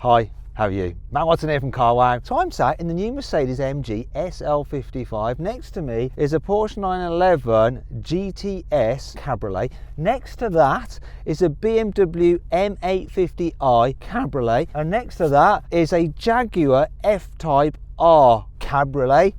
Hi, how are you? Matt Watson here from Carwow. So I'm sat in the new Mercedes-AMG SL55. Next to me is a Porsche 911 GTS Cabriolet. Next to that is a BMW M850i Cabriolet. And next to that is a Jaguar F-Type R Cabriolet.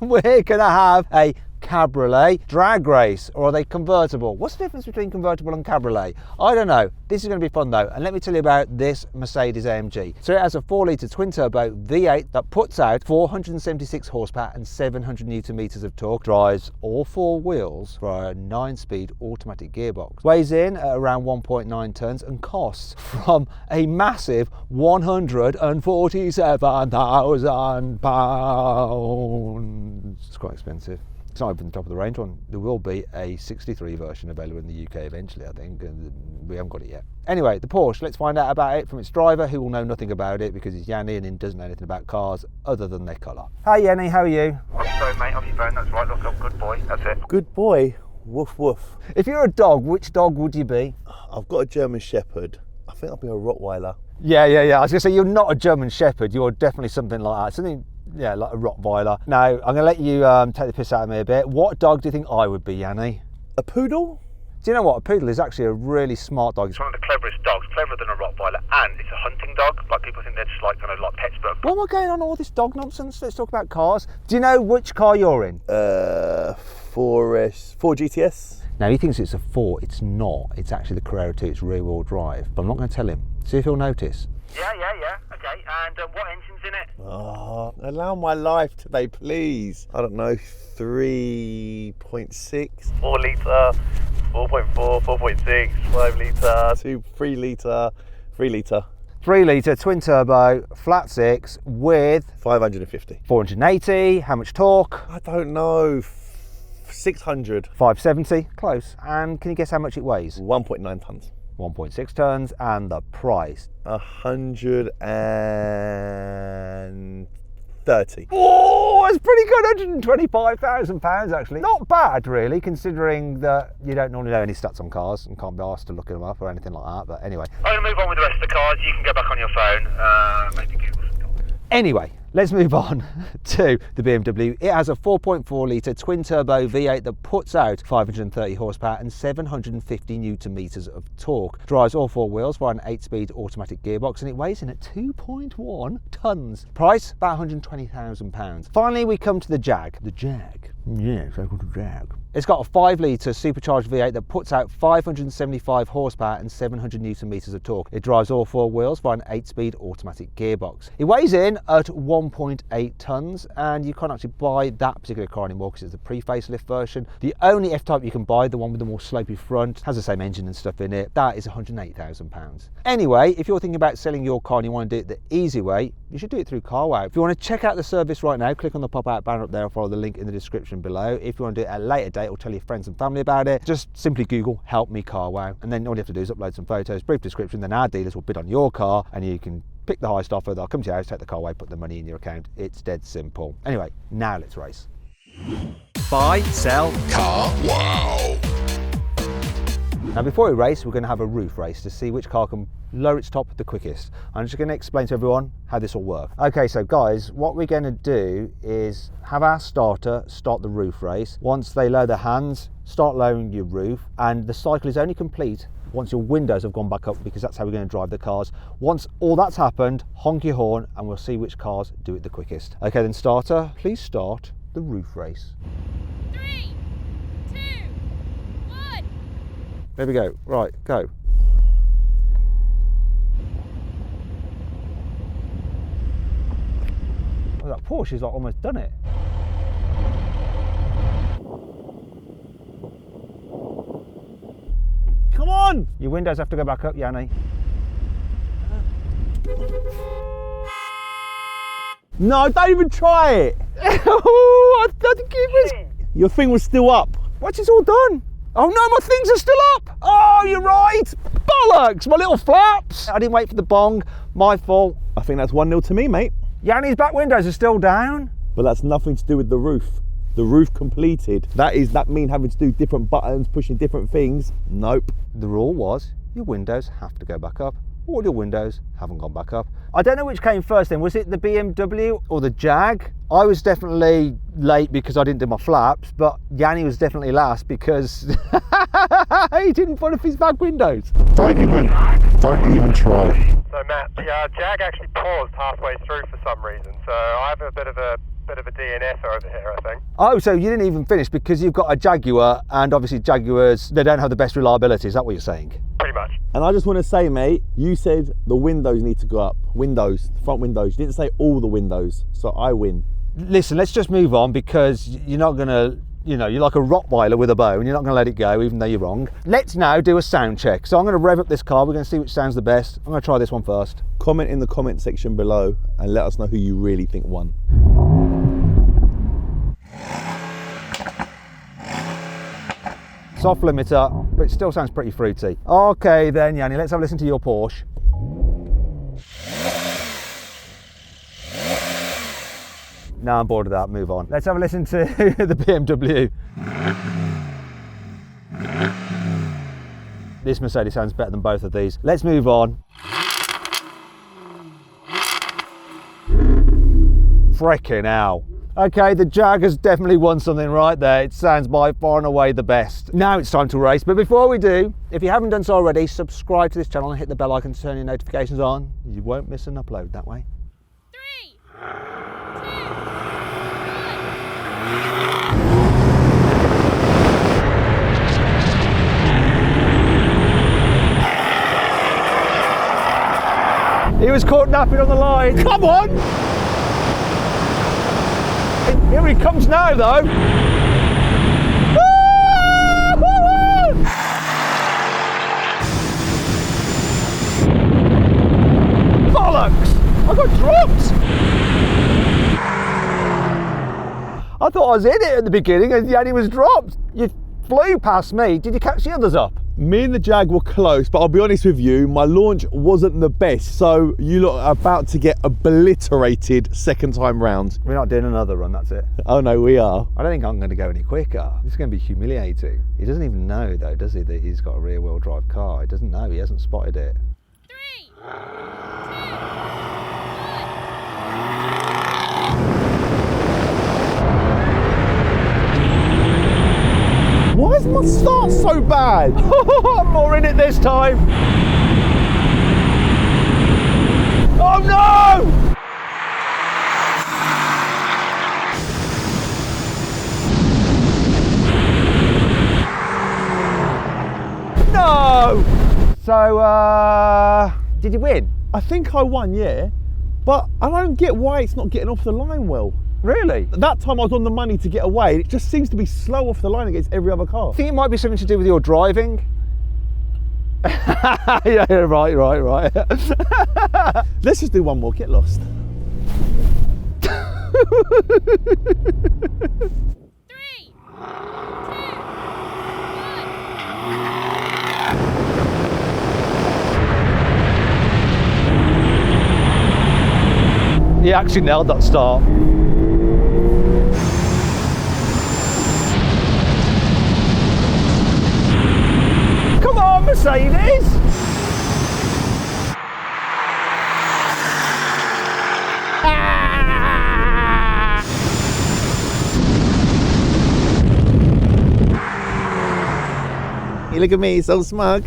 We're gonna have a Cabriolet drag race, or are they convertible? What's the difference between convertible and Cabriolet? I don't know. This is going to be fun though, and let me tell you about this Mercedes-AMG. So it has a 4-litre twin-turbo V8 that puts out 476 horsepower and 700 newton meters of torque, drives all four wheels for a 9-speed automatic gearbox, weighs in at around 1.9 tons and costs from a massive £147,000. It's quite expensive. It's not even the top of the range one. There will be a 63 version available in the UK eventually, I think, and we haven't got it yet. Anyway, the Porsche, let's find out about it from its driver, who will know nothing about it because he's Yianni and he doesn't know anything about cars other than their colour. Hi Yianni, how are you? Off your phone, mate, off your phone, that's right, look up, good boy, that's it. Good boy, woof woof. If you're a dog, which dog would you be? I've got a German Shepherd. I think I'll be a Rottweiler. Yeah. I was going to say, you're not a German Shepherd, you're definitely something like that. Something, yeah, like a Rottweiler. Now, I'm going to let you take the piss out of me a bit. What dog do you think I would be, Yianni? A poodle? Do you know what? A poodle is actually a really smart dog. It's one of the cleverest dogs, cleverer than a Rottweiler, and it's a hunting dog. Like, people think they're just like kind of like pets, but... What am I going on all this dog nonsense? Let's talk about cars. Do you know which car you're in? 4 GTS. Now, he thinks it's a 4. It's not. It's actually the Carrera 2. It's rear-wheel drive. But I'm not going to tell him. See if he'll notice. Yeah, okay, and what engine's in it? Oh, allow my life today, please. I don't know, 3.6. 4 litre, 4.4, 4.6, 5 litre. 3 litre, 3 litre. 3 litre twin turbo, flat 6 with 550. 480. How much torque? I don't know, 600. 570. Close. And can you guess how much it weighs? 1.9 tons. 1.6 tons. And the price? 130. Oh, it's pretty good. £125,000 actually. Not bad really, considering that you don't normally know any stats on cars and can't be asked to look them up or anything like that. But anyway. I'm going to move on with the rest of the cars. You can go back on your phone, maybe Google something. Anyway, let's move on to the BMW. It has a 4.4 litre twin turbo V8 that puts out 530 horsepower and 750 newton meters of torque. Drives all four wheels via an 8-speed automatic gearbox, and it weighs in at 2.1 tons. Price about £120,000. Finally, we come to the Jag. The Jag. Yeah, it's called the Jag. It's got a 5-litre supercharged V8 that puts out 575 horsepower and 700 newton meters of torque. It drives all four wheels via an 8-speed automatic gearbox. It weighs in at 1.8 tons, and you can't actually buy that particular car anymore because it's the pre-facelift version. The only F-Type you can buy, the one with the more slopey front, has the same engine and stuff in it. That is £108,000. Anyway, if you're thinking about selling your car and you want to do it the easy way, you should do it through Carwow. If you want to check out the service right now, click on the pop-out banner up there or follow the link in the description below. If you want to do it at a later date or tell your friends and family about it, just simply Google "Help Me Carwow," and then all you have to do is upload some photos, brief description, then our dealers will bid on your car and you can pick the highest offer. They'll come to your house, take the car away, put the money in your account. It's dead simple. Anyway, now let's race. Buy, sell, Carwow. Now before we race, we're going to have a roof race to see which car can lower its top the quickest. I'm just going to explain to everyone how this will work. Okay, so guys, what we're going to do is have our starter start the roof race. Once they lower their hands, start lowering your roof, and the cycle is only complete once your windows have gone back up, because that's how we're going to drive the cars. Once all that's happened, honk your horn and we'll see which cars do it the quickest. Okay then, starter, please start the roof race. 3, 2, 1. There we go. Right, go. Oh, that Porsche's like almost done it. Come on! Your windows have to go back up, Yianni. No, don't even try it. Oh, I think it was... Your thing was still up. What's it all done? Oh no, my things are still up. Oh, you're right. Bollocks, my little flaps. I didn't wait for the bong. My fault. I think that's 1-0 to me, mate. Yanni's back windows are still down. But that's nothing to do with the roof. The roof completed. That mean having to do different buttons, pushing different things? Nope. The rule was your windows have to go back up all your windows haven't gone back up. I don't know which came first then. Was it the BMW or the Jag? I was definitely late because I didn't do my flaps, but Yianni was definitely last because he didn't put up his back windows. Don't even try. So Matt, the Jag actually paused halfway through for some reason, so I have a bit of a DNF over here, I think. Oh, so you didn't even finish because you've got a Jaguar, and obviously Jaguars, they don't have the best reliability. Is that what you're saying? Pretty much. And I just want to say, mate, you said the windows need to go up. Windows, front windows. You didn't say all the windows, so I win. Listen, let's just move on because you're not going to, you know, you're like a Rottweiler with a bone. You're not going to let it go, even though you're wrong. Let's now do a sound check. So I'm going to rev up this car. We're going to see which sounds the best. I'm going to try this one first. Comment in the comment section below and let us know who you really think won. Soft limiter, but it still sounds pretty fruity. Okay then, Yianni, let's have a listen to your Porsche. Now I'm bored of that, move on. Let's have a listen to the BMW. This Mercedes sounds better than both of these. Let's move on. Frickin' hell. Okay, the Jag has definitely won something right there. It sounds by far and away the best. Now it's time to race, but before we do, if you haven't done so already, subscribe to this channel and hit the bell icon to turn your notifications on. You won't miss an upload that way. 3, 2, 1. He was caught napping on the line. Come on! Here he comes now, though. Bollocks! I got dropped. I thought I was in it at the beginning and Yianni was dropped. You flew past me. Did you catch the others up? Me and the Jag were close, but I'll be honest with you, my launch wasn't the best, so you lot are about to get obliterated second time round. We're not doing another run, that's it. Oh no, we are. I don't think I'm going to go any quicker. This is going to be humiliating. He doesn't even know though, does he, that he's got a rear wheel drive car? He doesn't know, he hasn't spotted it. 3, 2, 1. Why is my start so bad? I'm more in it this time. Oh no! No! So, did you win? I think I won, yeah, but I don't get why it's not getting off the line well. Really? That time I was on the money to get away, it just seems to be slow off the line against every other car. I think it might be something to do with your driving. Yeah, right. Let's just do one more, get lost. 3, 2, 1. He actually nailed that start. Come on, Mercedes! Ah! You look at me, so smug.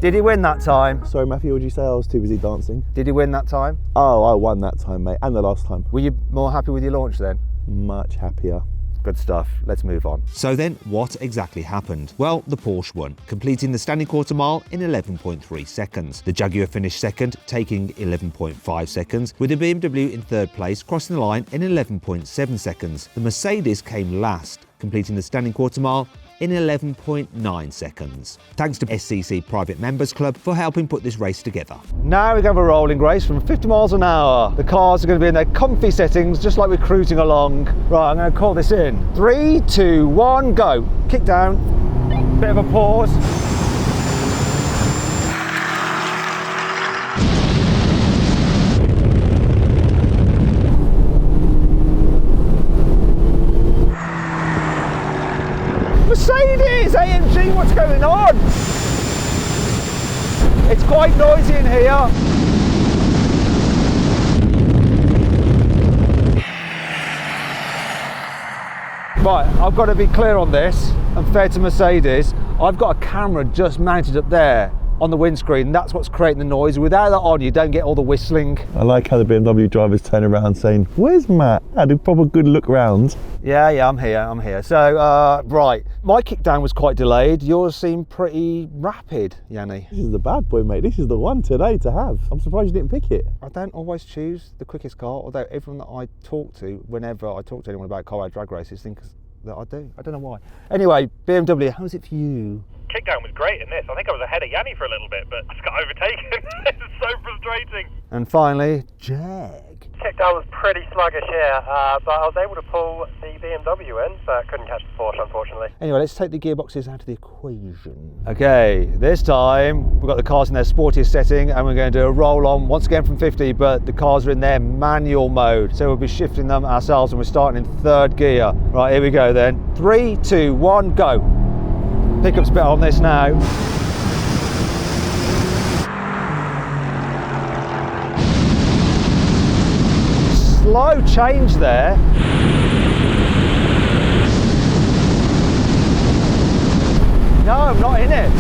Did he win that time? Sorry, Matthew, what did you say? I was too busy dancing. Did he win that time? Oh, I won that time, mate, and the last time. Were you more happy with your launch then? Much happier. Good stuff. Let's move on. So then, what exactly happened? Well, the Porsche won, completing the standing quarter mile in 11.3 seconds. The Jaguar finished second, taking 11.5 seconds, with the BMW in third place, crossing the line in 11.7 seconds. The Mercedes came last, completing the standing quarter mile in 11.9 seconds. Thanks to SCC Private Members Club for helping put this race together. Now we're going to have a rolling race from 50 miles an hour. The cars are going to be in their comfy settings, just like we're cruising along. Right, I'm going to call this in. 3, 2, 1, go. Kick down. Bit of a pause. Mercedes-AMG, what's going on? It's quite noisy in here. Right, I've got to be clear on this, and fair to Mercedes, I've got a camera just mounted up there on the windscreen. That's what's creating the noise. Without that on, you don't get all the whistling. I like how the BMW drivers turn around saying, "Where's Matt?" Had a proper good look round. Yeah, I'm here. So, right, my kickdown was quite delayed. Yours seemed pretty rapid, Yianni. This is the bad boy, mate. This is the one today to have. I'm surprised you didn't pick it. I don't always choose the quickest car, although everyone that I talk to, whenever I talk to anyone about carwow drag races, thinks that I do. I don't know why. Anyway, BMW, how's it for you? Kickdown was great in this. I think I was ahead of Yianni for a little bit, but I just got overtaken. It's so frustrating. And finally, Jag. Kickdown was pretty sluggish here, but I was able to pull the BMW in, but couldn't catch the Porsche, unfortunately. Anyway, let's take the gearboxes out of the equation. Okay, this time we've got the cars in their sportiest setting, and we're going to do a roll on once again from 50, but the cars are in their manual mode, so we'll be shifting them ourselves, and we're starting in third gear. Right, here we go then. 3, 2, 1, go. Pickup's better on this now. Slow change there. No, I'm not in it.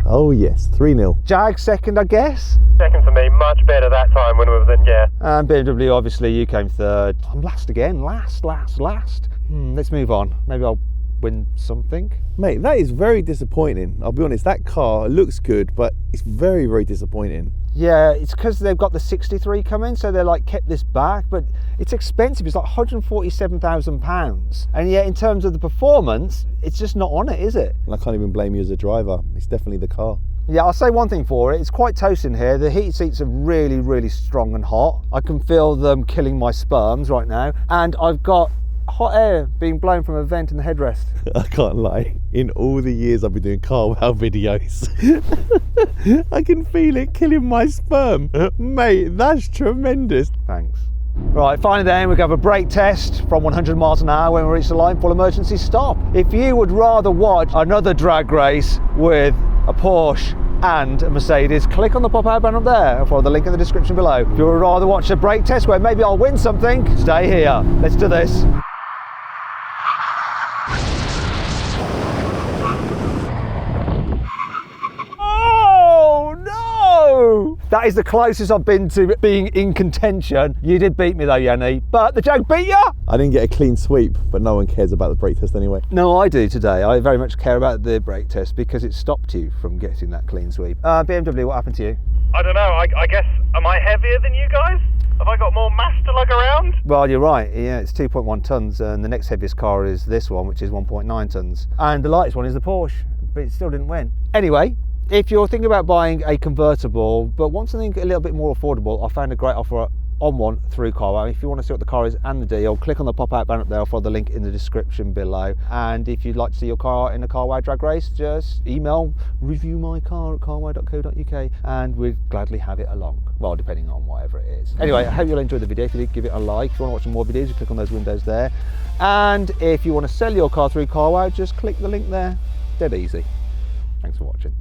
Oh yes, 3-0. Jag second, I guess. Second for me, much better that time when we was in gear. And BMW, obviously, you came third. I'm last again, last. Let's move on. Maybe I'll win something. Mate, that is very disappointing. I'll be honest, that car looks good, but it's very, very disappointing. Yeah, it's because they've got the 63 coming, so they're like kept this back, but it's expensive. It's like £147,000. And yet in terms of the performance, it's just not on it, is it? And I can't even blame you as a driver. It's definitely the car. Yeah, I'll say one thing for it. It's quite toast in here. The heated seats are really, really strong and hot. I can feel them killing my sperms right now. And I've got hot air being blown from a vent in the headrest. I can't lie. In all the years I've been doing carwow videos, I can feel it killing my sperm. Mate, that's tremendous. Thanks. Right, finally then, we're going to have a brake test from 100 miles an hour when we reach the line for emergency stop. If you would rather watch another drag race with a Porsche and a Mercedes, click on the pop-out button up there or follow the link in the description below. If you would rather watch a brake test where maybe I'll win something, stay here. Let's do this. That is the closest I've been to being in contention. You did beat me though, Yianni, but the Jag beat ya! I didn't get a clean sweep, but no one cares about the brake test anyway. No, I do today. I very much care about the brake test because it stopped you from getting that clean sweep. BMW, what happened to you? I don't know, I guess, am I heavier than you guys? Have I got more mass to lug around? Well, you're right. Yeah, it's 2.1 tonnes, and the next heaviest car is this one, which is 1.9 tonnes. And the lightest one is the Porsche, but it still didn't win. Anyway, if you're thinking about buying a convertible but want something a little bit more affordable, I found a great offer on one through carwow. If you want to see what the car is and the deal, click on the pop-out banner up there or follow the link in the description below. And if you'd like to see your car in a carwow drag race, just email reviewmycar@carwow.co.uk and we'd gladly have it along. Well, depending on whatever it is. Anyway, I hope you'll enjoy the video. If you did, give it a like. If you want to watch some more videos, you click on those windows there. And if you want to sell your car through carwow, just click the link there. Dead easy. Thanks for watching.